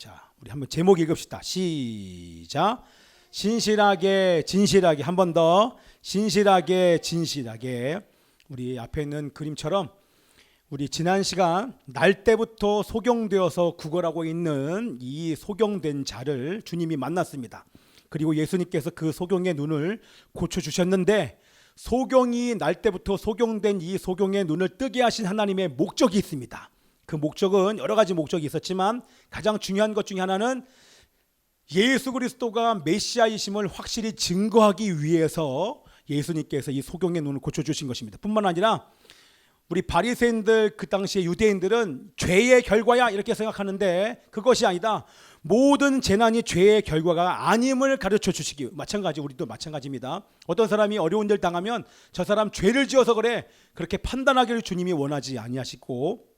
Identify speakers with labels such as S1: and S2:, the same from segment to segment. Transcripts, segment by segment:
S1: 자, 우리 한번 제목 읽읍시다. 시작. 신실하게 진실하게. 한 번 더. 신실하게 진실하게. 우리 앞에 있는 그림처럼 우리 지난 시간 날 때부터 소경되어서 구걸하고 있는 이 소경된 자를 주님이 만났습니다. 그리고 예수님께서 그 소경의 눈을 고쳐주셨는데, 소경이 날 때부터 소경된 이 소경의 눈을 뜨게 하신 하나님의 목적이 있습니다. 그 목적은 여러 가지 목적이 있었지만 가장 중요한 것 중에 하나는 예수 그리스도가 메시아이심을 확실히 증거하기 위해서 예수님께서 이 소경의 눈을 고쳐주신 것입니다. 뿐만 아니라 우리 바리새인들, 그 당시에 유대인들은 죄의 결과야 이렇게 생각하는데, 그것이 아니다. 모든 재난이 죄의 결과가 아님을 가르쳐 주시기 마찬가지. 우리도 마찬가지입니다. 어떤 사람이 어려운 일 당하면 저 사람 죄를 지어서 그래, 그렇게 판단하기를 주님이 원하지 아니하시고,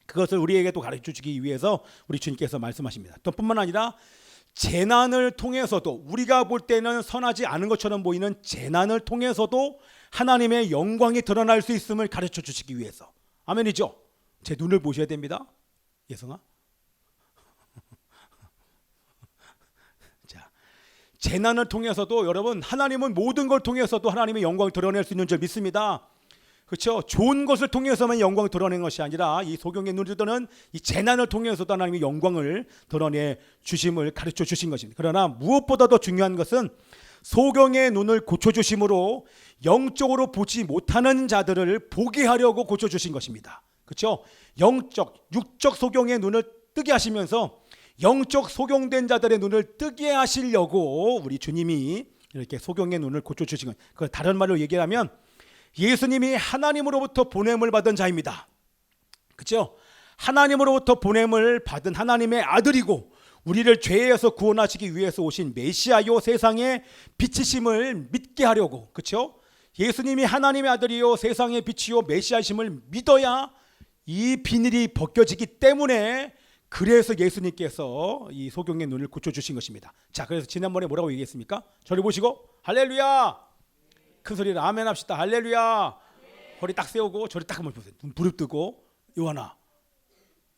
S1: 그것을 우리에게도 가르쳐 주기 위해서 우리 주님께서 말씀하십니다. 또 뿐만 아니라 재난을 통해서도, 우리가 볼 때는 선하지 않은 것처럼 보이는 재난을 통해서도 하나님의 영광이 드러날 수 있음을 가르쳐 주시기 위해서. 아멘이죠? 제 눈을 보셔야 됩니다. 예성아. 자, 재난을 통해서도 여러분, 하나님은 모든 걸 통해서도 하나님의 영광을 드러낼 수 있는 줄 믿습니다. 그렇죠? 좋은 것을 통해서만 영광을 드러낸 것이 아니라 이 소경의 눈을 뜨는 이 재난을 통해서도 하나님의 영광을 드러내 주심을 가르쳐 주신 것입니다. 그러나 무엇보다 더 중요한 것은 소경의 눈을 고쳐주심으로 영적으로 보지 못하는 자들을 보게 하려고 고쳐주신 것입니다. 그렇죠? 육적 소경의 눈을 뜨게 하시면서 영적 소경된 자들의 눈을 뜨게 하시려고 우리 주님이 이렇게 소경의 눈을 고쳐주신 것. 그 다른 말로 얘기하면 예수님이 하나님으로부터 보냄을 받은 자입니다. 그렇죠? 하나님으로부터 보냄을 받은 하나님의 아들이고, 우리를 죄에서 구원하시기 위해서 오신 메시아요 세상의 빛이심을 믿게 하려고. 그렇죠? 예수님이 하나님의 아들이요 세상의 빛이요 메시아심을 믿어야 이 비늘이 벗겨지기 때문에, 그래서 예수님께서 이 소경의 눈을 고쳐주신 것입니다. 자, 그래서 지난번에 뭐라고 얘기했습니까? 저를 보시고 할렐루야, 큰 소리로 아멘 합시다. 할렐루야. 허리 딱 세우고 저리 딱 한번 보세요. 눈 부릅뜨고, 요한아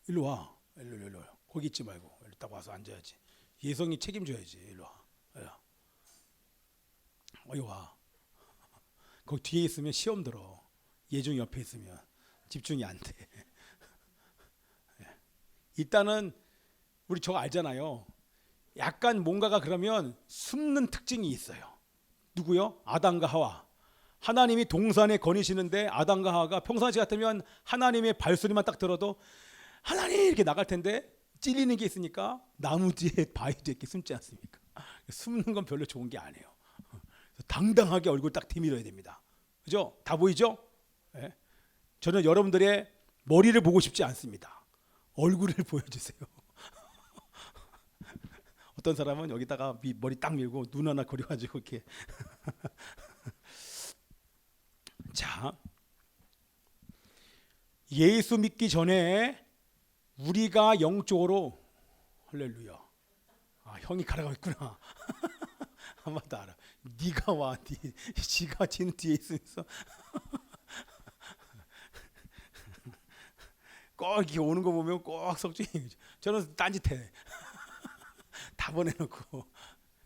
S1: 일로 와. 일로 와. 거기 있지 말고 일로 딱 와서 앉아야지. 예성이 책임져야지. 일로 와. 어이 와. 거기 뒤에 있으면 시험 들어. 예중이 옆에 있으면 집중이 안 돼. 일단은 우리 저거 알잖아요. 약간 뭔가가 그러면 숨는 특징이 있어요. 누구요? 아담과 하와. 하나님이 동산에 거니시는데 아담과 하와가 평상시 같으면 하나님의 발소리만 딱 들어도 하나님 이렇게 나갈 텐데, 찔리는 게 있으니까 나무 뒤에 바위 뒤에 이렇게 숨지 않습니까? 숨는 건 별로 좋은 게 아니에요. 당당하게 얼굴 딱 디밀어야 됩니다. 그죠? 다 보이죠? 네? 저는 여러분들의 머리를 보고 싶지 않습니다. 얼굴을 보여주세요. 어떤 사람은 여기다가 머리 딱 밀고 눈 하나 그려가지고 이렇게. 자, 예수 믿기 전에 우리가 영적으로, 할렐루야. 아, 형이 가라고 있구나. 한마디 알아. 네가 와. 지가 지는 뒤에 있으면서 꼭 이렇게 오는 거 보면 꼭 석중이. 저는 딴짓해. 다 보내놓고.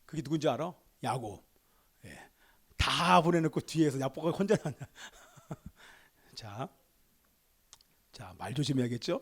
S1: 그게 누군지 알아? 야곱. 예. 다 보내놓고 뒤에서 야곱가 혼자 나냐. 자, 말 조심해야겠죠?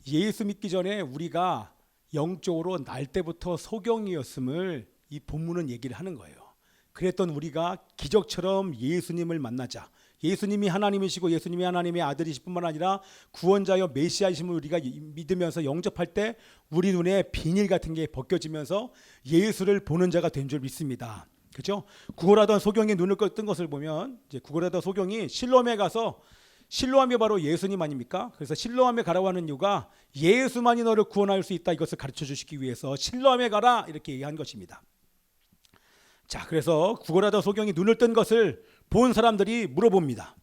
S1: 예수 믿기 전에 우리가 영적으로 날 때부터 소경이었음을 이 본문은 얘기를 하는 거예요. 그랬던 우리가 기적처럼 예수님을 만나자, 예수님이 하나님이시고 예수님이 하나님의 아들이실 뿐만 아니라 구원자여 메시아이심을 우리가 믿으면서 영접할 때 우리 눈에 비닐 같은 게 벗겨지면서 예수를 보는 자가 된 줄 믿습니다. 그렇죠? 구걸하던 소경이 눈을 뜬 것을 보면, 이제 구걸하던 소경이 실로암에 가서, 실로암이 바로 예수님 아닙니까? 그래서 실로암에 가라고 하는 이유가 예수만이 너를 구원할 수 있다, 이것을 가르쳐 주시기 위해서 실로암에 가라 이렇게 얘기한 것입니다. 자, 그래서 구걸하던 소경이 눈을 뜬 것을 본 사람들이 물어봅니다.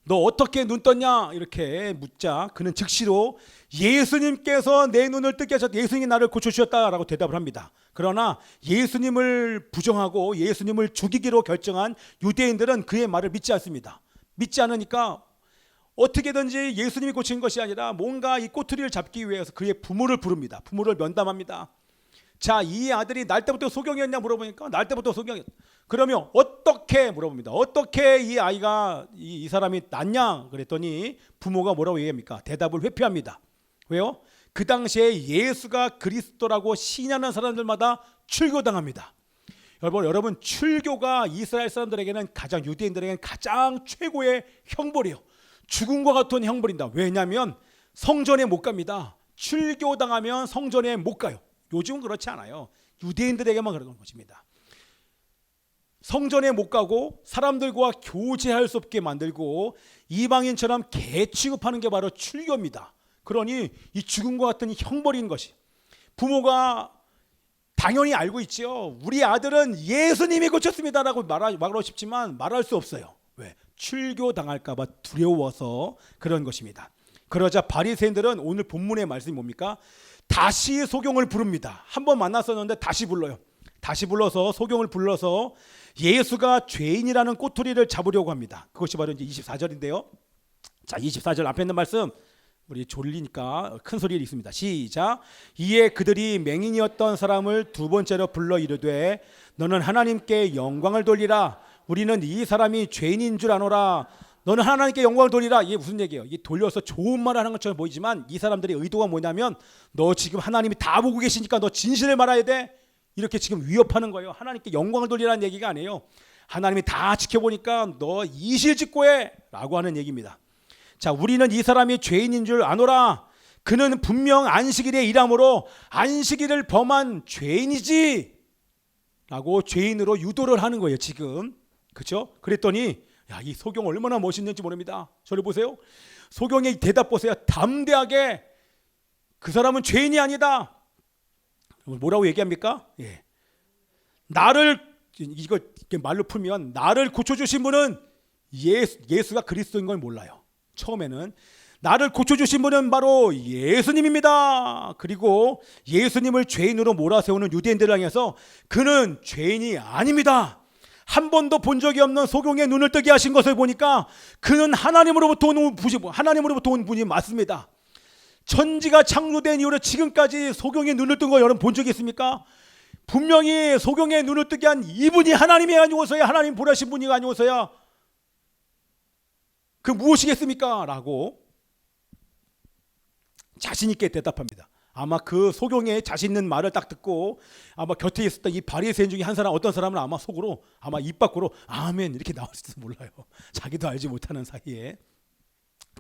S1: 너 어떻게 눈 떴냐? 이렇게 묻자 그는 즉시로 예수님께서 내 눈을 뜨게 하셨다, 예수님이 나를 고쳐주셨다라고 대답을 합니다. 그러나 예수님을 부정하고 예수님을 죽이기로 결정한 유대인들은 그의 말을 믿지 않습니다. 믿지 않으니까 어떻게든지 예수님이 고친 것이 아니라 뭔가 이 꼬투리를 잡기 위해서 그의 부모를 부릅니다. 부모를 면담합니다. 자, 이 아들이 날 때부터 소경이었냐 물어보니까 날 때부터 소경이었다. 그러면 어떻게 물어봅니다. 어떻게 이 아이가 이 사람이 낫냐 그랬더니 부모가 뭐라고 얘기합니까? 대답을 회피합니다. 왜요? 그 당시에 예수가 그리스도라고 시인하는 사람들마다 출교당합니다. 여러분 출교가 이스라엘 사람들에게는 가장 유대인들에게는 가장 최고의 형벌이에요. 죽음과 같은 형벌입니다. 왜냐하면 성전에 못 갑니다. 출교당하면 성전에 못 가요. 요즘은 그렇지 않아요. 유대인들에게만 그런 것입니다. 성전에 못 가고 사람들과 교제할 수 없게 만들고 이방인처럼 개 취급하는 게 바로 출교입니다. 그러니 이 죽음과 같은 형벌인 것이 부모가 당연히 알고 있죠. 우리 아들은 예수님이 고쳤습니다라고 말하고 싶지만 말할 수 없어요. 왜? 출교당할까 봐 두려워서 그런 것입니다. 그러자 바리새인들은 오늘 본문의 말씀이 뭡니까? 다시 소경을 부릅니다. 한 번 만났었는데 다시 불러요. 다시 불러서 소경을 불러서 예수가 죄인이라는 꼬투리를 잡으려고 합니다. 그것이 바로 이제 24절인데요. 자, 24절 앞에 있는 말씀 우리 졸리니까 큰 소리를 읽습니다. 시작. 이에 그들이 맹인이었던 사람을 두 번째로 불러 이르되 너는 하나님께 영광을 돌리라. 우리는 이 사람이 죄인인 줄 아노라. 너는 하나님께 영광을 돌리라. 이게 무슨 얘기예요? 이게 돌려서 좋은 말을 하는 것처럼 보이지만 이 사람들의 의도가 뭐냐면 너 지금 하나님이 다 보고 계시니까 너 진실을 말해야 돼. 이렇게 지금 위협하는 거예요. 하나님께 영광을 돌리라는 얘기가 아니에요. 하나님이 다 지켜보니까 너 이실직고해 라고 하는 얘기입니다. 자, 우리는 이 사람이 죄인인 줄 아노라. 그는 분명 안식일에 일함으로 안식일을 범한 죄인이지 라고 죄인으로 유도를 하는 거예요 지금. 그렇죠? 그랬더니 야, 이 소경 얼마나 멋있는지 모릅니다. 저를 보세요. 소경의 대답 보세요. 담대하게 그 사람은 죄인이 아니다. 뭐라고 얘기합니까? 예. 나를 이거 말로 풀면 나를 고쳐주신 분은 예수가 그리스도인 걸 몰라요. 처음에는 나를 고쳐주신 분은 바로 예수님입니다. 그리고 예수님을 죄인으로 몰아세우는 유대인들을 향해서 그는 죄인이 아닙니다. 한 번도 본 적이 없는 소경의 눈을 뜨게 하신 것을 보니까 그는 하나님으로부터 온 분이 맞습니다. 천지가 창조된 이후로 지금까지 소경의 눈을 뜬 거 여러분 본 적이 있습니까? 분명히 소경의 눈을 뜨게 한 이분이 하나님이 아니고서야 하나님 보내신 분이 아니고서야 그 무엇이겠습니까? 라고 자신 있게 대답합니다. 아마 그 소경의 자신 있는 말을 딱 듣고 아마 곁에 있었던 이 바리새인 중에 한 사람 어떤 사람은 아마 속으로 아마 입 밖으로 아멘 이렇게 나왔을지도 몰라요. 자기도 알지 못하는 사이에.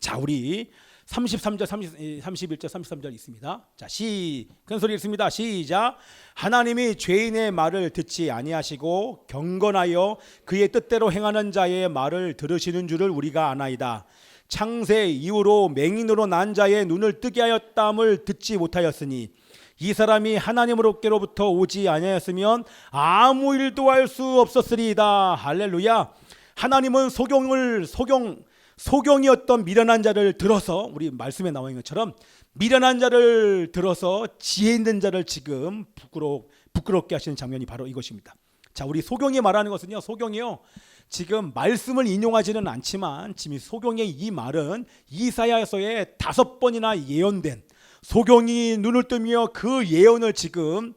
S1: 자, 우리 33절, 31절, 33절 있습니다. 자, 큰 소리 읽습니다. 시작. 하나님이 죄인의 말을 듣지 아니하시고 경건하여 그의 뜻대로 행하는 자의 말을 들으시는 줄을 우리가 아나이다. 창세 이후로 맹인으로 난 자의 눈을 뜨게 하였담을 듣지 못하였으니 이 사람이 하나님으로부터 오지 아니하였으면 아무 일도 할 수 없었으리이다. 할렐루야. 하나님은 소경이었던 미련한 자를 들어서 우리 말씀에 나와 있는 것처럼 미련한 자를 들어서 지혜 있는 자를 지금 부끄럽게 하시는 장면이 바로 이것입니다. 자, 우리 소경이 말하는 것은요, 소경이요 지금 말씀을 인용하지는 않지만 지금 소경의 이 말은 이사야서에 5번이나 예언된 소경이 눈을 뜨며 그 예언을 지금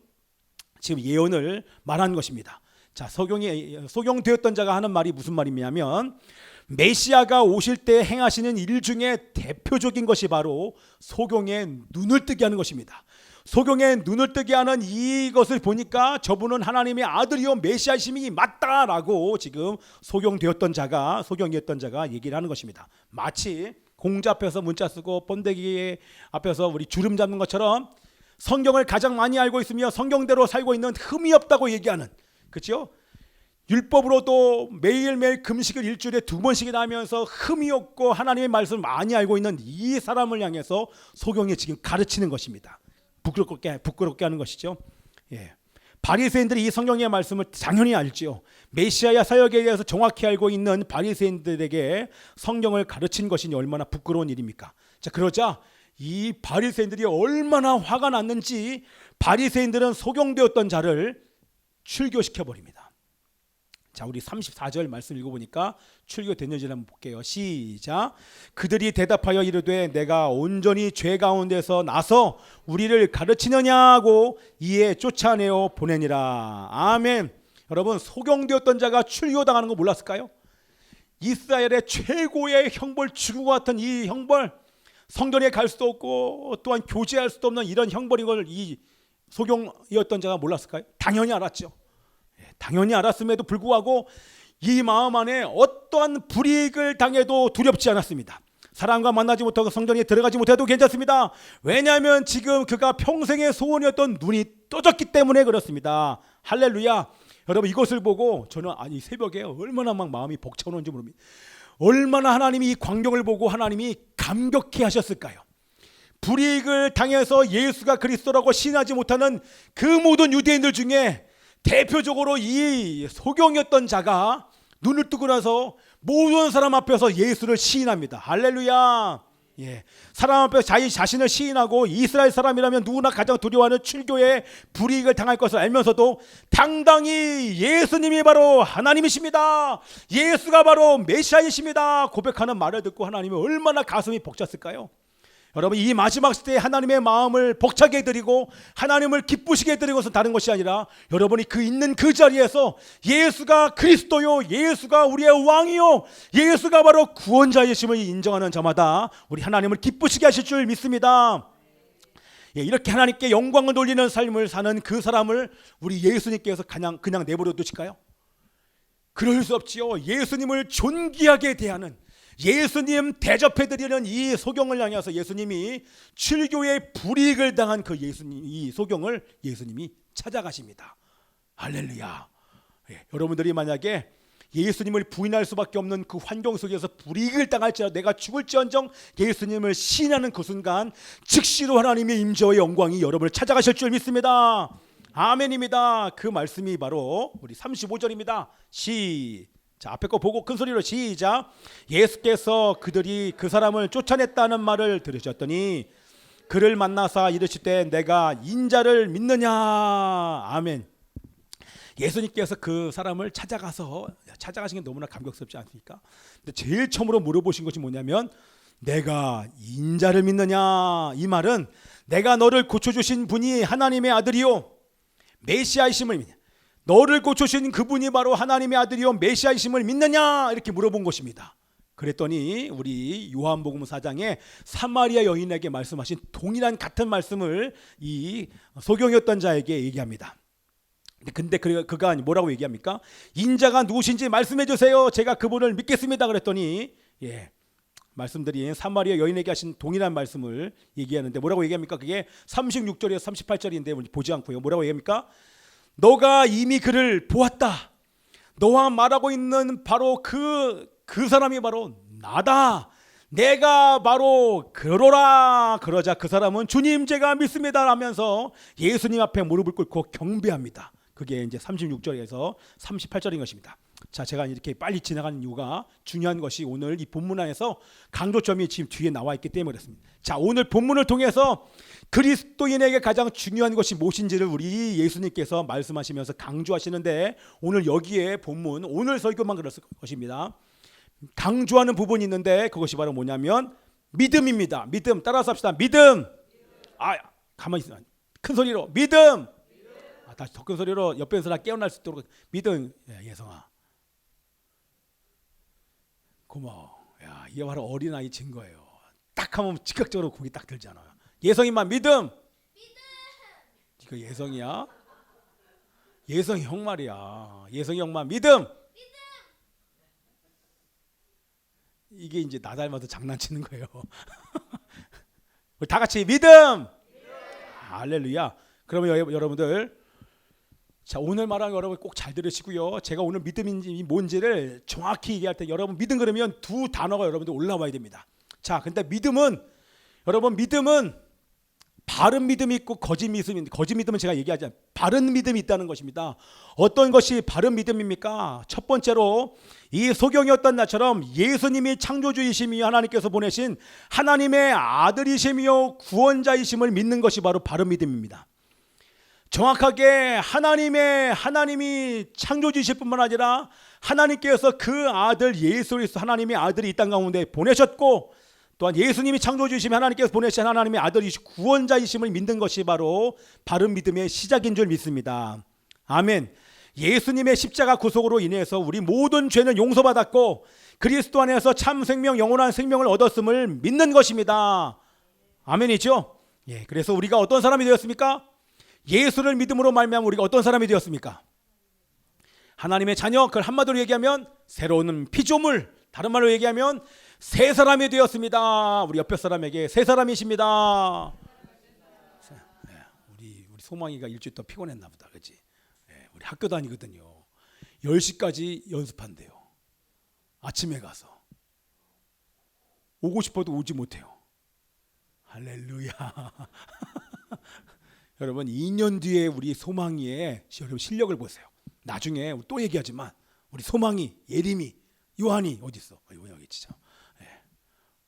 S1: 예언을 말하는 것입니다. 자, 소경되었던 자가 하는 말이 무슨 말이냐면 메시아가 오실 때 행하시는 일 중에 대표적인 것이 바로 소경의 눈을 뜨게 하는 것입니다. 소경의 눈을 뜨게 하는 이것을 보니까 저분은 하나님의 아들이요 메시아심이 맞다라고 지금 소경이었던 자가 얘기를 하는 것입니다. 마치 공자 앞에서 문자 쓰고 번데기 앞에서 우리 주름 잡는 것처럼 성경을 가장 많이 알고 있으며 성경대로 살고 있는 흠이 없다고 얘기하는, 그렇죠? 율법으로도 매일매일 금식을 일주일에 2번씩이나 하면서 흠이 없고 하나님의 말씀을 많이 알고 있는 이 사람을 향해서 소경이 지금 가르치는 것입니다. 부끄럽게 하는 것이죠. 예. 바리새인들이 이 성경의 말씀을 당연히 알지요. 메시아의 사역에 대해서 정확히 알고 있는 바리새인들에게 성경을 가르친 것이 얼마나 부끄러운 일입니까? 자, 그러자 이 바리새인들이 얼마나 화가 났는지 바리새인들은 소경되었던 자를 출교시켜 버립니다. 자, 우리 34절 말씀 읽어보니까 출교됐는지 한번 볼게요. 시작. 그들이 대답하여 이르되 내가 온전히 죄 가운데서 나서 우리를 가르치느냐고 이에 쫓아내어 보내니라. 아멘. 여러분, 소경되었던 자가 출교당하는 거 몰랐을까요? 이스라엘의 최고의 형벌, 죽음과 같은 이 형벌, 성전에 갈 수도 없고 또한 교제할 수도 없는 이런 형벌인 걸 이 소경이었던 자가 몰랐을까요? 당연히 알았죠. 당연히 알았음에도 불구하고 이 마음 안에 어떠한 불이익을 당해도 두렵지 않았습니다. 사람과 만나지 못하고 성전에 들어가지 못해도 괜찮습니다. 왜냐하면 지금 그가 평생의 소원이었던 눈이 떠졌기 때문에 그렇습니다. 할렐루야. 여러분, 이것을 보고 저는 이 새벽에 얼마나 막 마음이 벅차오는지 모릅니다. 얼마나 하나님이 이 광경을 보고 하나님이 감격해 하셨을까요? 불이익을 당해서 예수가 그리스도라고 신하지 못하는 그 모든 유대인들 중에 대표적으로 이 소경이었던 자가 눈을 뜨고 나서 모든 사람 앞에서 예수를 시인합니다. 할렐루야. 예, 사람 앞에서 자신을 시인하고 이스라엘 사람이라면 누구나 가장 두려워하는 출교에 불이익을 당할 것을 알면서도 당당히 예수님이 바로 하나님이십니다, 예수가 바로 메시아이십니다 고백하는 말을 듣고 하나님이 얼마나 가슴이 벅찼을까요? 여러분, 이 마지막 시대에 하나님의 마음을 벅차게 해드리고 하나님을 기쁘시게 해드리고서 다른 것이 아니라 여러분이 그 있는 그 자리에서 예수가 그리스도요, 예수가 우리의 왕이요, 예수가 바로 구원자이심을 인정하는 저마다 우리 하나님을 기쁘시게 하실 줄 믿습니다. 예, 이렇게 하나님께 영광을 돌리는 삶을 사는 그 사람을 우리 예수님께서 그냥 내버려 두실까요? 그럴 수 없지요. 예수님을 존귀하게 대하는, 예수님 대접해드리는 이 소경을 향해서 예수님이 출교의 불이익을 당한 그 이 소경을 예수님이 찾아가십니다. 할렐루야. 예, 여러분들이 만약에 예수님을 부인할 수밖에 없는 그 환경 속에서 불이익을 당할지라도 내가 죽을지언정 예수님을 시인하는 그 순간 즉시로 하나님의 임재와 영광이 여러분을 찾아가실 줄 믿습니다. 아멘입니다. 그 말씀이 바로 우리 35절입니다. 자, 앞에 거 보고 큰 소리로 시작. 예수께서 그들이 그 사람을 쫓아냈다는 말을 들으셨더니 그를 만나사 이르시되 내가 인자를 믿느냐. 아멘. 예수님께서 그 사람을 찾아가신 게 너무나 감격스럽지 않습니까? 근데 제일 처음으로 물어보신 것이 뭐냐면 내가 인자를 믿느냐. 이 말은 내가 너를 고쳐주신 분이 하나님의 아들이요 메시아이심을 믿느냐, 너를 고쳐주신 그분이 바로 하나님의 아들이요 메시아이심을 믿느냐, 이렇게 물어본 것입니다. 그랬더니 우리 요한복음 4장에 사마리아 여인에게 말씀하신 동일한 같은 말씀을 이 소경이었던 자에게 얘기합니다. 근데 그가 뭐라고 얘기합니까? 인자가 누구신지 말씀해 주세요, 제가 그분을 믿겠습니다. 그랬더니 말씀드린 사마리아 여인에게 하신 동일한 말씀을 얘기하는데 뭐라고 얘기합니까? 그게 36절에서 38절인데 보지 않고요. 뭐라고 얘기합니까? 너가 이미 그를 보았다. 너와 말하고 있는 바로 그 사람이 바로 나다. 내가 바로 그러라. 그러자 그 사람은 주님 제가 믿습니다 하면서 예수님 앞에 무릎을 꿇고 경배합니다. 그게 이제 36절에서 38절인 것입니다. 자, 제가 이렇게 빨리 지나가는 이유가 중요한 것이 오늘 이 본문 안에서 강조점이 지금 뒤에 나와 있기 때문에 그렇습니다. 자, 오늘 본문을 통해서 그리스도인에게 가장 중요한 것이 무엇인지를 우리 예수님께서 말씀하시면서 강조하시는데 오늘 여기에 본문 오늘 설교만 그럴 것입니다. 강조하는 부분이 있는데 그것이 바로 뭐냐면 믿음입니다. 믿음. 따라서 합시다. 믿음. 가만히 있어. 큰 소리로 믿음. 다시 더 큰 소리로 옆에 사람 깨어날 수 있도록 믿음. 예성아 고마워. 야, 이게 바로 어린아이 증거예요. 딱 하면 즉각적으로 공이 딱 들잖아요. 예성이만 믿음. 이거 예성이야? 예성이 형 말이야. 예성이 형만 믿음. 이게 이제 나 닮아서 장난치는 거예요. 우리 다 같이 믿음. 할렐루야. 그러면 여러분들, 자, 오늘 말하는 여러분 꼭 잘 들으시고요. 제가 오늘 믿음인지 뭔지를 정확히 얘기할 때 여러분 믿음 그러면 두 단어가 여러분들 올라와야 됩니다. 자, 근데 믿음은 바른 믿음이 있고 거짓 믿음은 제가 얘기하지 않아요. 바른 믿음이 있다는 것입니다. 어떤 것이 바른 믿음입니까? 첫 번째로 이 소경이었던 나처럼 예수님이 창조주이시며 하나님께서 보내신 하나님의 아들이시며 구원자이심을 믿는 것이 바로 바른 믿음입니다. 정확하게 하나님이 창조주이실 뿐만 아니라 하나님께서 그 아들 예수 그리스도 하나님의 아들이 이 땅 가운데 보내셨고, 또한 예수님이 창조주이시며 하나님께서 보내신 하나님의 아들이시 구원자이심을 믿는 것이 바로 바른 믿음의 시작인 줄 믿습니다. 아멘. 예수님의 십자가 구속으로 인해서 우리 모든 죄는 용서받았고 그리스도 안에서 참 생명, 영원한 생명을 얻었음을 믿는 것입니다. 아멘이죠? 예, 그래서 우리가 어떤 사람이 되었습니까? 예수를 믿음으로 말미암아 우리가 어떤 사람이 되었습니까? 하나님의 자녀, 그걸 한마디로 얘기하면 새로운 피조물, 다른 말로 얘기하면 새 사람이 되었습니다. 우리 옆에 사람에게 새 사람이십니다. 우리 소망이가 일주일 더 피곤했나 보다, 그렇지? 우리 학교 다니거든요. 10시까지 연습한대요. 아침에 가서 오고 싶어도 오지 못해요. 할렐루야. 여러분 2년 뒤에 우리 소망이의 여러분 실력을 보세요. 나중에 또 얘기하지만 우리 소망이, 예림이, 요한이 어디 있어? 여기 진짜.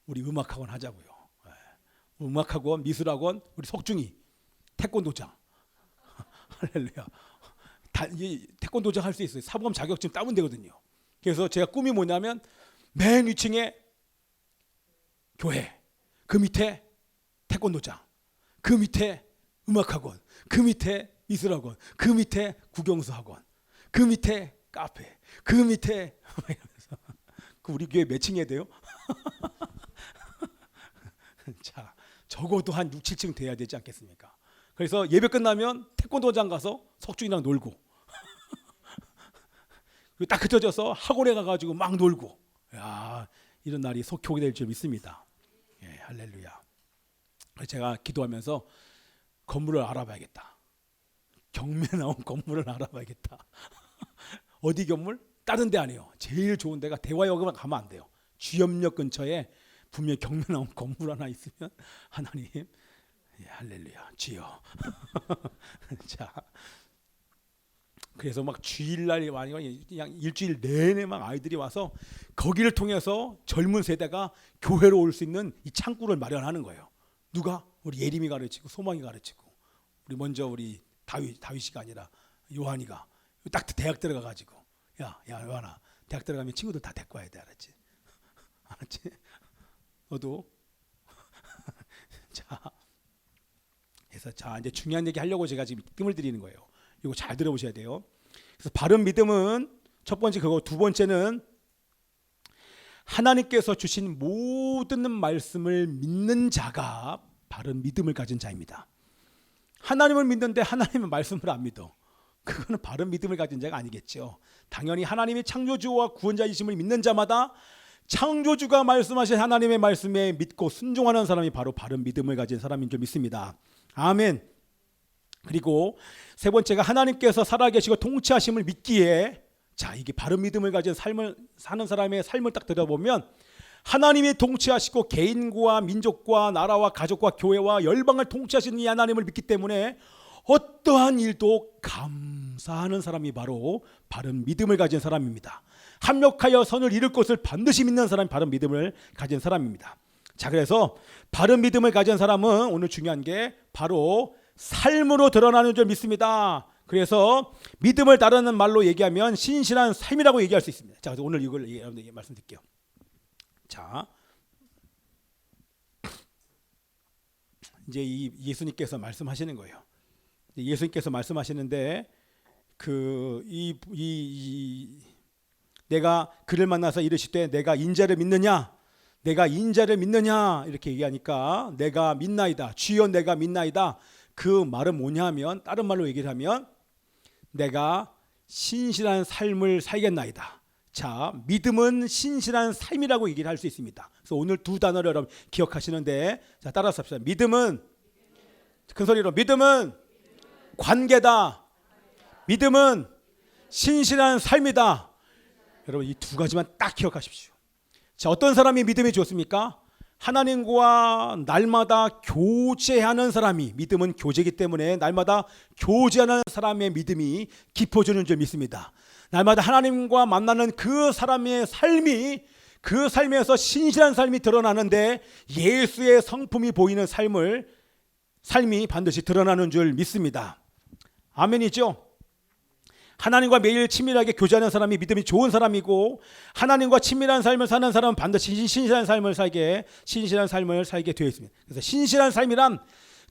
S1: 우리 음악학원 하자고요. 음악학원, 미술학원, 우리 석중이 태권도장. 할렐루야. 태권도장 할 수 있어요. 사범 자격증 따면 되거든요. 그래서 제가 꿈이 뭐냐면 맨 위층에 교회, 그 밑에 태권도장, 그 밑에 음악학원, 그 밑에 미술학원, 그 밑에 국영수학원, 그 밑에 카페, 그 밑에 그 우리 교회 몇 층이야 돼요? 자, 적어도 한 6, 7층 돼야 되지 않겠습니까? 그래서 예배 끝나면 태권도장 가서 석준이랑 놀고 딱 흩어져서 학원에 가가지고 막 놀고, 야, 이런 날이 속히 오게 될 줄 믿습니다. 예, 할렐루야. 제가 기도하면서 건물을 알아봐야겠다. 경매 나온 건물을 알아봐야겠다. 어디 건물? 다른 데 아니에요. 제일 좋은 데가 대화역에만 가면 안 돼요. 주염역 근처에 분명히 경매 나온 건물 하나 있으면 하나님, 예, 할렐루야, 주여. 자, 그래서 막 주일날 많이 그냥 일주일 내내 막 아이들이 와서 거기를 통해서 젊은 세대가 교회로 올 수 있는 이 창구를 마련하는 거예요. 누가? 우리 예림이 가르치고 소망이 가르치고, 우리 먼저 우리 다윗이가 아니라 요한이가 딱 대학 들어가 가지고, 야 요한아, 대학 들어가면 친구들 다 데리고 와야 돼, 알았지? 알았지? 너도. 자, 그래서 자, 이제 중요한 얘기 하려고 제가 지금 뜸을 들이는 거예요. 이거 잘 들어보셔야 돼요. 그래서 바른 믿음은 첫 번째 그거, 두 번째는 하나님께서 주신 모든 말씀을 믿는 자가 바른 믿음을 가진 자입니다. 하나님을 믿는데 하나님의 말씀을 안 믿어. 그거는 바른 믿음을 가진 자가 아니겠죠. 당연히 하나님이 창조주와 구원자이심을 믿는 자마다 창조주가 말씀하신 하나님의 말씀에 믿고 순종하는 사람이 바로 바른 믿음을 가진 사람인 줄 믿습니다. 아멘. 그리고 세 번째가 하나님께서 살아계시고 통치하심을 믿기에, 자, 이게 바른 믿음을 가진 삶을 사는 사람의 삶을 딱 들여보면 하나님이 통치하시고 개인과 민족과 나라와 가족과 교회와 열방을 통치하시는 이 하나님을 믿기 때문에 어떠한 일도 감사하는 사람이 바로 바른 믿음을 가진 사람입니다. 합력하여 선을 이룰 것을 반드시 믿는 사람이 바른 믿음을 가진 사람입니다. 자, 그래서 바른 믿음을 가진 사람은 오늘 중요한 게 바로 삶으로 드러나는 줄 믿습니다. 그래서 믿음을 다루는 말로 얘기하면 신실한 삶이라고 얘기할 수 있습니다. 자, 그래서 오늘 이걸 여러분들에게 말씀드릴게요. 자, 이제 이 예수님께서 말씀하시는 거예요. 예수님께서 말씀하시는데 내가 그를 만나서 이르시되 내가 인자를 믿느냐, 내가 인자를 믿느냐 이렇게 얘기하니까 내가 믿나이다, 주여 내가 믿나이다. 그 말은 뭐냐면, 다른 말로 얘기를 하면 내가 신실한 삶을 살겠나이다. 자, 믿음은 신실한 삶이라고 얘기를 할 수 있습니다. 그래서 오늘 두 단어를 여러분 기억하시는데, 자, 따라서 합시다. 믿음은, 큰 소리로, 믿음은 관계다. 믿음은 신실한 삶이다. 여러분 이 두 가지만 딱 기억하십시오. 자, 어떤 사람이 믿음이 좋습니까? 하나님과 날마다 교제하는 사람이, 믿음은 교제이기 때문에 날마다 교제하는 사람의 믿음이 깊어지는 줄 믿습니다. 날마다 하나님과 만나는 그 사람의 삶이, 그 삶에서 신실한 삶이 드러나는데 예수의 성품이 보이는 삶이 반드시 드러나는 줄 믿습니다. 아멘이죠. 하나님과 매일 친밀하게 교제하는 사람이 믿음이 좋은 사람이고, 하나님과 친밀한 삶을 사는 사람은 반드시 신실한 삶을 살게 되어 있습니다. 그래서 신실한 삶이란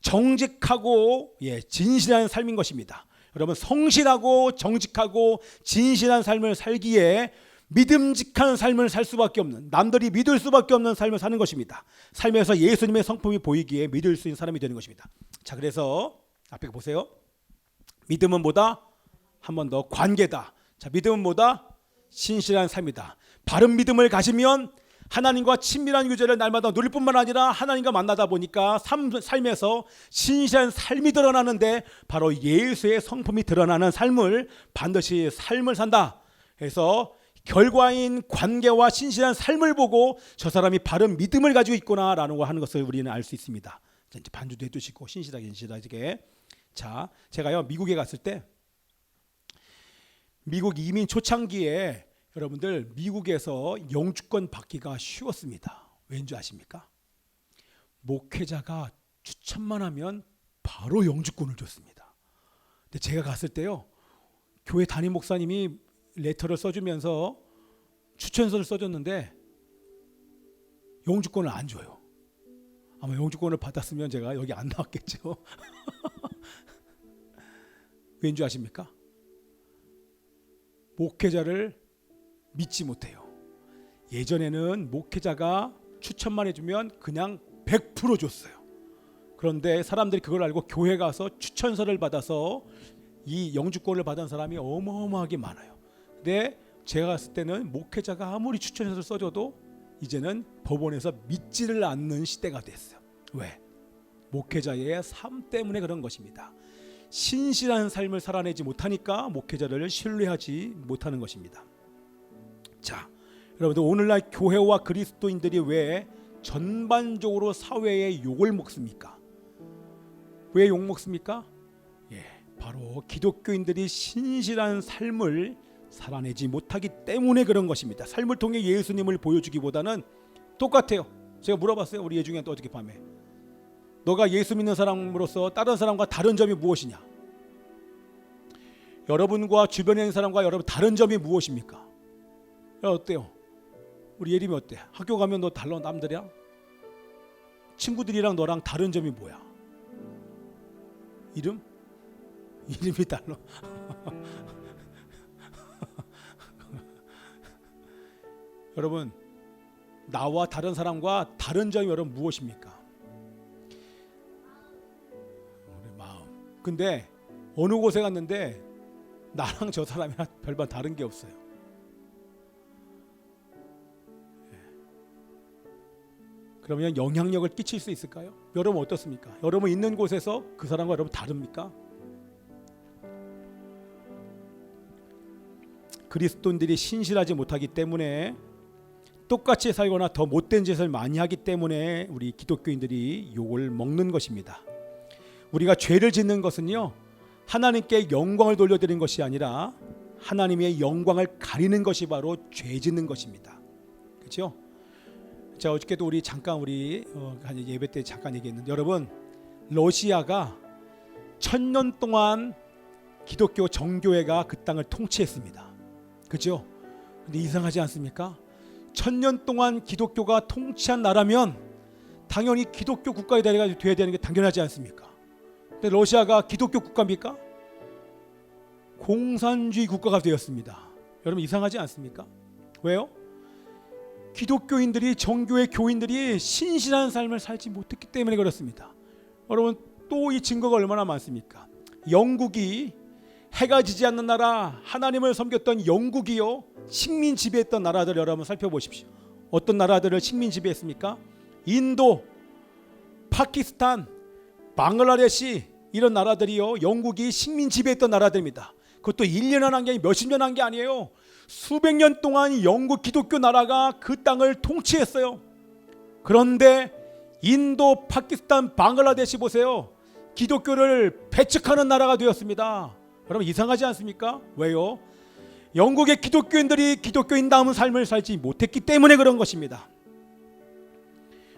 S1: 정직하고 진실한 삶인 것입니다. 여러분, 성실하고 정직하고 진실한 삶을 살기에 믿음직한 삶을 살 수밖에 없는, 남들이 믿을 수밖에 없는 삶을 사는 것입니다. 삶에서 예수님의 성품이 보이기에 믿을 수 있는 사람이 되는 것입니다. 자, 그래서 앞에 보세요. 믿음은 뭐다? 한 번 더, 관계다. 자, 믿음은 뭐다? 신실한 삶이다. 바른 믿음을 가지면 하나님과 친밀한 교제를 날마다 누릴 뿐만 아니라 하나님과 만나다 보니까 삶에서 신실한 삶이 드러나는데, 바로 예수의 성품이 드러나는 삶을 반드시 삶을 산다. 그래서 결과인 관계와 신실한 삶을 보고 저 사람이 바른 믿음을 가지고 있구나라는 거 하는 것을 우리는 알 수 있습니다. 자, 이제 반주도 해두시고 신실하게. 자, 제가요 미국에 갔을 때, 미국 이민 초창기에 여러분들 미국에서 영주권 받기가 쉬웠습니다. 왠지 아십니까? 목회자가 추천만 하면 바로 영주권을 줬습니다. 근데 제가 갔을 때요, 교회 담임 목사님이 레터를 써주면서 추천서를 써줬는데 영주권을 안 줘요. 아마 영주권을 받았으면 제가 여기 안 나왔겠죠. 왠지 아십니까? 목회자를 믿지 못해요. 예전에는 목회자가 추천만 해주면 그냥 100% 줬어요. 그런데 사람들이 그걸 알고 교회 가서 추천서를 받아서 이 영주권을 받은 사람이 어마어마하게 많아요. 근데 제가 갔을 때는 목회자가 아무리 추천서를 써줘도 이제는 법원에서 믿지를 않는 시대가 됐어요. 왜? 목회자의 삶 때문에 그런 것입니다. 신실한 삶을 살아내지 못하니까 목회자를 신뢰하지 못하는 것입니다. 자, 여러분들, 오늘날 교회와 그리스도인들이 왜 전반적으로 사회에 욕을 먹습니까? 왜 욕 먹습니까? 바로 기독교인들이 신실한 삶을 살아내지 못하기 때문에 그런 것입니다. 삶을 통해 예수님을 보여주기보다는 똑같아요. 제가 물어봤어요. 우리 예중이한테 어저께 밤에, 너가 예수 믿는 사람으로서 다른 사람과 다른 점이 무엇이냐? 여러분과 주변에 있는 사람과 여러분 다른 점이 무엇입니까? 어때요? 우리 예림이 어때? 학교 가면 너 달라? 남들이랑 친구들이랑 너랑 다른 점이 뭐야? 이름이 달라. 여러분, 나와 다른 사람과 다른 점이 여러분 무엇입니까? 우리 마음. 근데 어느 곳에 갔는데 나랑 저 사람이랑 별반 다른 게 없어요. 그러면 영향력을 끼칠 수 있을까요? 여러분 어떻습니까? 여러분 있는 곳에서 그 사람과 여러분 다릅니까? 그리스도인들이 신실하지 못하기 때문에, 똑같이 살거나 더 못된 짓을 많이 하기 때문에 우리 기독교인들이 욕을 먹는 것입니다. 우리가 죄를 짓는 것은요, 하나님께 영광을 돌려드리는 것이 아니라 하나님의 영광을 가리는 것이 바로 죄 짓는 것입니다. 그렇죠? 자, 어저께도 우리 예배 때 잠깐 얘기했는데, 여러분, 러시아가 1000년 동안 기독교 정교회가 그 땅을 통치했습니다. 그렇죠? 근데 이상하지 않습니까? 1000년 동안 기독교가 통치한 나라면 당연히 기독교 국가에 돼야 되는 게 당연하지 않습니까? 근데 러시아가 기독교 국가입니까? 공산주의 국가가 되었습니다. 여러분 이상하지 않습니까? 왜요? 기독교인들이, 정교회 교인들이 신실한 삶을 살지 못했기 때문에 그렇습니다. 여러분, 또 이 증거가 얼마나 많습니까? 영국이 해가 지지 않는 나라, 하나님을 섬겼던 영국이요, 식민 지배했던 나라들 여러분 살펴보십시오. 어떤 나라들을 식민 지배했습니까? 인도, 파키스탄, 방글라데시, 이런 나라들이요, 영국이 식민 지배했던 나라들입니다. 그것도 1년 한 게 아니고 몇십 년 한 게 아니에요. 수백 년 동안 영국 기독교 나라가 그 땅을 통치했어요. 그런데 인도, 파키스탄, 방글라데시 보세요. 기독교를 배척하는 나라가 되었습니다. 여러분 이상하지 않습니까? 왜요? 영국의 기독교인들이 기독교인다운 삶을 살지 못했기 때문에 그런 것입니다.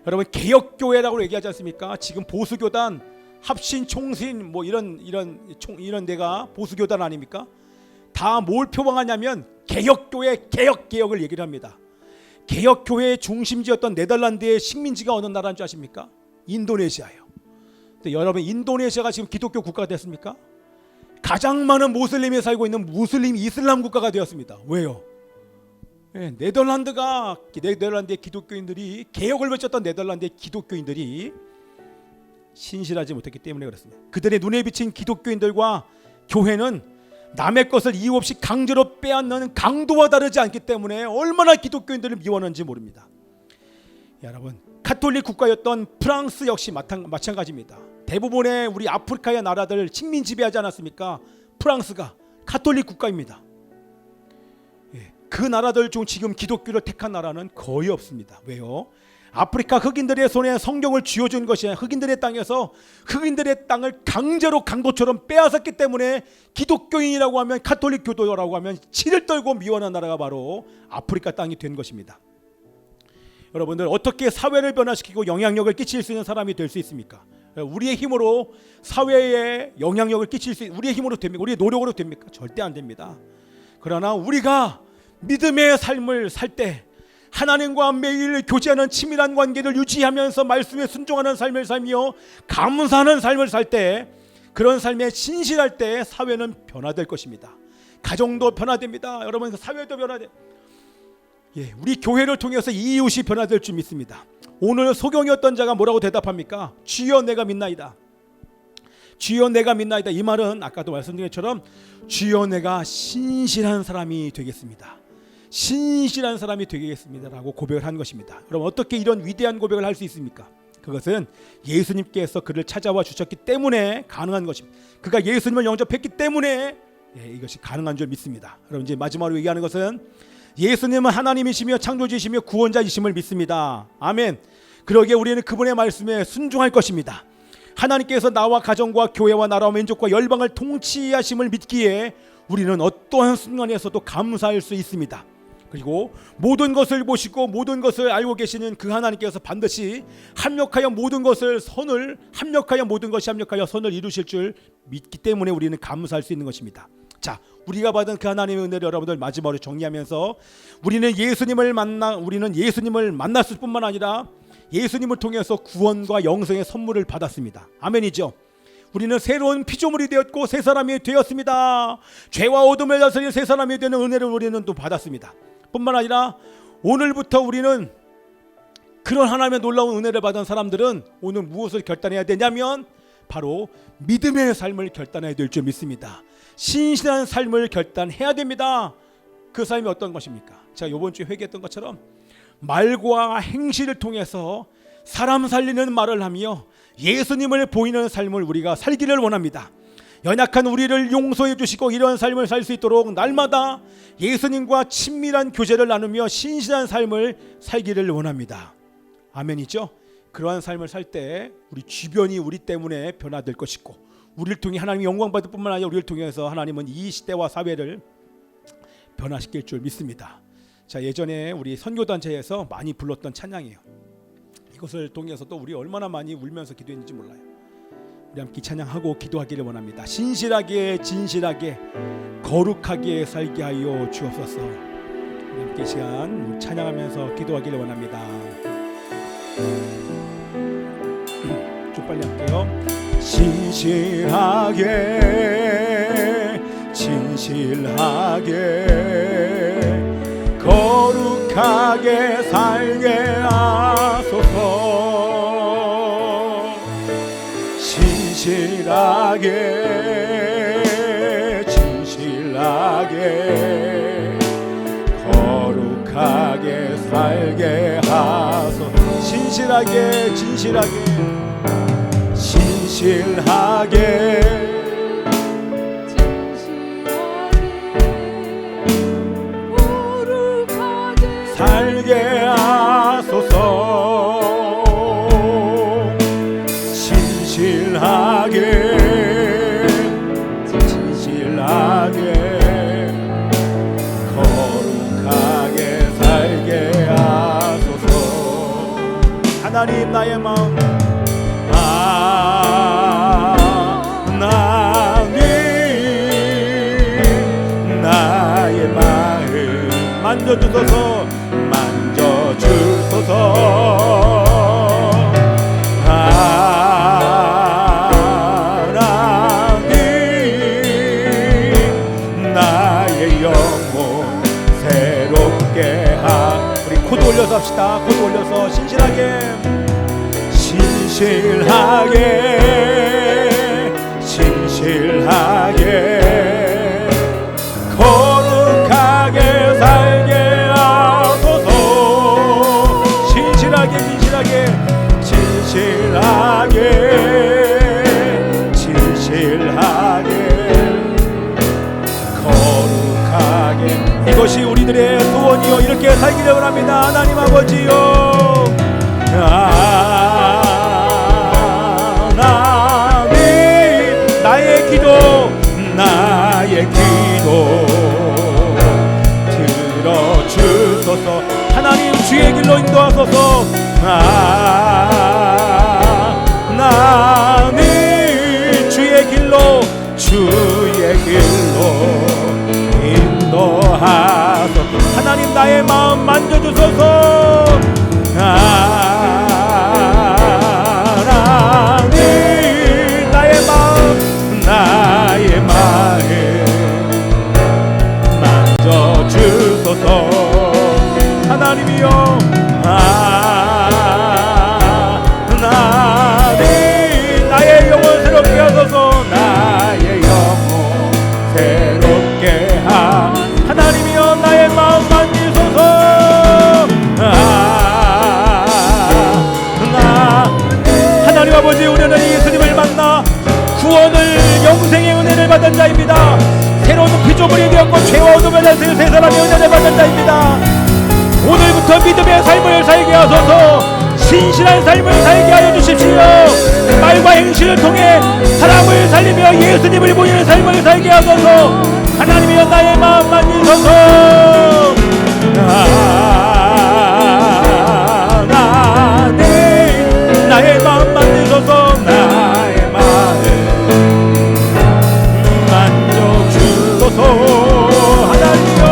S1: 여러분, 개혁교회라고 얘기하지 않습니까? 지금 보수교단 합신, 총신 뭐 이런 데가 보수교단 아닙니까? 다 뭘 표방하냐면 개혁교회, 개혁을 얘기를 합니다. 개혁교회의 중심지였던 네덜란드의 식민지가 어느 나라인 줄 아십니까? 인도네시아예요. 근데 여러분, 인도네시아가 지금 기독교 국가가 됐습니까? 가장 많은 모슬림이 살고 있는 무슬림 이슬람 국가가 되었습니다. 왜요? 네덜란드의 기독교인들이, 개혁을 외쳤던 네덜란드의 기독교인들이 신실하지 못했기 때문에 그렇습니다. 그들의 눈에 비친 기독교인들과 교회는 남의 것을 이유 없이 강제로 빼앗는 강도와 다르지 않기 때문에 얼마나 기독교인들을 미워하는지 모릅니다. 여러분, 카톨릭 국가였던 프랑스 역시 마찬가지입니다. 대부분의 우리 아프리카의 나라들 식민 지배하지 않았습니까? 프랑스가 카톨릭 국가입니다. 그 나라들 중 지금 기독교를 택한 나라는 거의 없습니다. 왜요? 아프리카 흑인들의 손에 성경을 쥐어준 것이 흑인들의 땅에서 흑인들의 땅을 강제로 강도처럼 빼앗았기 때문에 기독교인이라고 하면, 카톨릭 교도라고 하면 치를 떨고 미워하는 나라가 바로 아프리카 땅이 된 것입니다. 여러분들, 어떻게 사회를 변화시키고 영향력을 끼칠 수 있는 사람이 될 수 있습니까? 우리의 힘으로 사회에 영향력을 끼칠 수 우리의 힘으로 됩니까? 우리의 노력으로 됩니까? 절대 안 됩니다. 그러나 우리가 믿음의 삶을 살 때, 하나님과 매일 교제하는 친밀한 관계를 유지하면서 말씀에 순종하는 삶을 살며 감사하는 삶을 살 때, 그런 삶에 신실할 때 사회는 변화될 것입니다. 가정도 변화됩니다. 여러분, 사회도 변화돼. 우리 교회를 통해서 이웃이 변화될 줄 믿습니다. 오늘 소경이었던 자가 뭐라고 대답합니까? 주여 내가 믿나이다. 주여 내가 믿나이다. 이 말은 아까도 말씀드린 것처럼 주여 내가 신실한 사람이 되겠습니다. 신실한 사람이 되겠습니다라고 고백을 한 것입니다. 그럼 어떻게 이런 위대한 고백을 할 수 있습니까? 그것은 예수님께서 그를 찾아와 주셨기 때문에 가능한 것입니다. 그가 예수님을 영접했기 때문에 이것이 가능한 줄 믿습니다. 그럼 이제 마지막으로 얘기하는 것은 예수님은 하나님이시며 창조주이시며 구원자이심을 믿습니다. 아멘. 그러기에 우리는 그분의 말씀에 순종할 것입니다. 하나님께서 나와 가정과 교회와 나라와 민족과 열방을 통치하심을 믿기에 우리는 어떠한 순간에서도 감사할 수 있습니다. 그리고 모든 것을 보시고 모든 것을 알고 계시는 그 하나님께서 반드시 합력하여 모든 것이 합력하여 선을 이루실 줄 믿기 때문에 우리는 감사할 수 있는 것입니다. 자, 우리가 받은 그 하나님의 은혜를 여러분들 마지막으로 정리하면서 우리는 예수님을 만났을 뿐만 아니라 예수님을 통해서 구원과 영생의 선물을 받았습니다. 아멘이죠. 우리는 새로운 피조물이 되었고 새 사람이 되었습니다. 죄와 어둠을 다스리는 새 사람이 되는 은혜를 우리는 또 받았습니다. 뿐만 아니라 오늘부터 우리는 그런 하나님의 놀라운 은혜를 받은 사람들은 오늘 무엇을 결단해야 되냐면 바로 믿음의 삶을 결단해야 될 줄 믿습니다. 신실한 삶을 결단해야 됩니다. 그 삶이 어떤 것입니까? 제가 이번 주에 회개했던 것처럼 말과 행실을 통해서 사람 살리는 말을 하며 예수님을 보이는 삶을 우리가 살기를 원합니다. 연약한 우리를 용서해 주시고 이런 삶을 살 수 있도록 날마다 예수님과 친밀한 교제를 나누며 신실한 삶을 살기를 원합니다. 아멘이죠? 그러한 삶을 살 때 우리 주변이 우리 때문에 변화될 것이고 우리를 통해 하나님이 영광 받을 뿐만 아니라 우리를 통해서 하나님은 이 시대와 사회를 변화시킬 줄 믿습니다. 자, 예전에 우리 선교단체에서 많이 불렀던 찬양이에요. 이것을 통해서도 우리 얼마나 많이 울면서 기도했는지 몰라요. 우리 함께 찬양하고 기도하기를 원합니다. 신실하게 진실하게 거룩하게 살게 하여 주옵소서. 우리 함께 이 시간 찬양하면서 기도하기를 원합니다. 좀 빨리 할게요. 신실하게 진실하게 거룩하게 살게 하소서. 신실하게 진실하게 거룩하게 살게 하소서. 신실하게 진실하게 거룩하게 살게 하소서. 진실하게 거룩하게 살게 하소서. 하나님 나의 마음 만져주소서. 만져주소서. 하나님 나의 영혼 새롭게 우리 코드 올려서 합시다. 코드 올려서 신실하게 신실하게 거룩하게 살게 하소서. 신실하게 거룩하게 이것이 우리들의 소원이요 이렇게 살기를 원합니다. 하나님 아버지요, 하나님 나의 기도 들어주소서. 하나님 주의 길로 인도하소서. 하나님 주의 길로 인도하소서. 하나님 나의 마음 만져주소서. 하나님 나의 마음 만져주소서. 하나님이여, 하나님 나의 영혼 새롭게 하소서. 나의 영혼 새롭게 하나님이여 나의 마음 만지소서. 하나님 아버지, 우리는 예수님을 만나 구원을 영생의 은혜를 받은 자입니다. 새로운 피조물이 되었고 죄와 어둠의 날을 새 사람의 은혜를 받은 자입니다. 오늘부터 믿음의 삶을 살게 하소서. 신실한 삶을 살게 하여 주십시오. 말과 행실을 통해 사람을 살리며 예수님을 보이는 삶을 살게 하소서. 하나님이여 나의 마음 만지소서. 하나님 나의 마음 만지소서. 나의 마음 만져주소서. 하나님이여,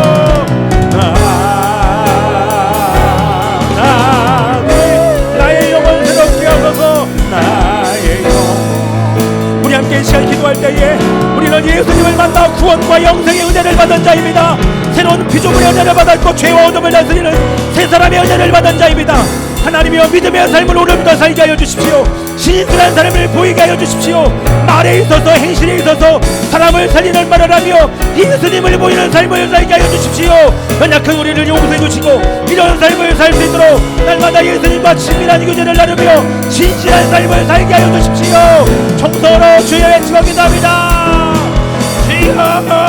S1: 우리 함께 이 시간 기도할 때에 우리는 예수님을 만나 구원과 영생의 은혜를 받은 자입니다. 새로운 피조물의 은혜를 받았고 죄와 어둠을 다스리는 새 사람의 은혜를 받은 자입니다. 하나님이여 믿음의 삶을 오늘부터 살게 하여 주십시오. 신실한 삶을 보이게 하여 주십시오. 말에 있어서 행실에 있어서 사람을 살리는 말을 하며 예수님을 보이는 삶을 살게 하여 주십시오. 연약한 우리를 용서해 주시고 이런 삶을 살 수 있도록 날마다 예수님과 친밀한 교제를 나누며 신실한 삶을 살게 하여 주십시오. 청소로 주의 외치고 기도합니다. 주여